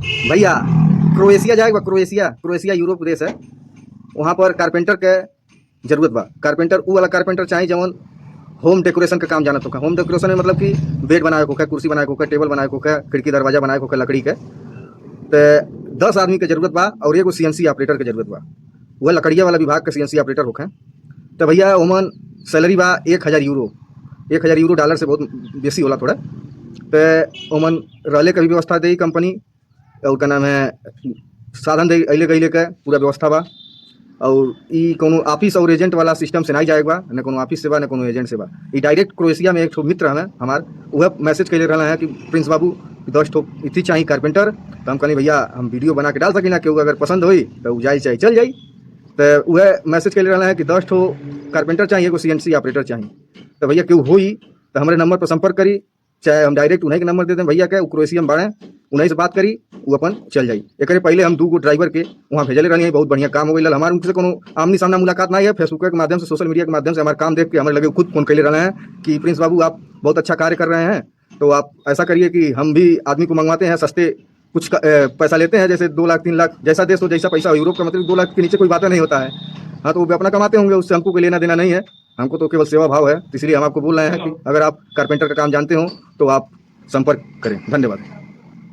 भैया क्रोएशिया जाएगा। Croatia Croatia Europe देश है। वहाँ पर कारपेंटर के जरूरत बा। कारपेंटर उ वाला कारपेंटर चाहिए जवन होम डेकोरेशन का काम जानत होगा। होम डेकोरेशन में मतलब कि बेड बनाए को, कुर्सी बनाए को, टेबल बनाए को, खिड़की दरवाजा बनाए को लकड़ी के। तो 10 आदमी के जरूरत बा और एगो सीएनसी ऑपरेटर के जरूरत बा। वह लकड़िया वाला विभाग के सीएनसी ऑपरेटर होखे। तो भैया ओमन सैलरी बा 1000 यूरो। 1000 यूरो डॉलर से बहुत बेसी होला थोड़ा। तो ओमन रहले के भी व्यवस्था दी कंपनी, और का नाम है साधन दे अइले गइले के पूरा व्यवस्था बा। और ई कोनो ऑफिस और एजेंट वाला सिस्टम से नहीं जाएगा, न कोनो ऑफिस से बा न कोनो एजेंट से बा। ई डायरेक्ट क्रोएशिया में एक ठो मित्र हमें हमार वह मैसेज कैले रहा है कि प्रिंस बाबू 10 ठो इतनी चाहिए कारपेंटर। तो हम कहनी भैया हम वीडियो बना के डाल सकी ना, केहू अगर पसंद होई तो जाई चाहे चल जाई। तो वह मैसेज कैले रहा है कि 10 ठो कारपेंटर चाहिए, एगो सीएनसी ऑपरेटर चाहिए। तो भैया केहू होई तो हमारे नंबर पर संपर्क करी, चाहे हम डायरेक्ट उन्हीं के नंबर दे दें भैया के, क्रोएशिया में बाड़े, उन्हीं से बात करी, वो अपन चल जाई। एक पहले हम 2 गो ड्राइवर के वहाँ भेजले रही, बहुत बढ़िया काम हो गई। हमारे उनसे कोनो आमनी सामना मुलाकात नहीं है, फेसबुक के माध्यम से, सोशल मीडिया के माध्यम से हमारे काम देख के हमारे लगे खुद फोन कैले रहे हैं कि प्रिंस बाबू आप बहुत अच्छा कार्य कर रहे हैं, तो आप ऐसा करिए कि हम भी आदमी को मंगवाते हैं, सस्ते कुछ पैसा लेते हैं, जैसे 2 लाख 3 लाख जैसा देश हो जैसा पैसा। यूरोप का मतलब 2 लाख के नीचे कोई बात नहीं होता है। हाँ, तो वो भी अपना कमाते होंगे, उससे हमको कोई लेना देना नहीं है। हमको तो केवल सेवा भाव है। इसलिए हम आपको बोल रहे हैं कि अगर आप कारपेंटर का काम जानते हो तो आप संपर्क करें। धन्यवाद।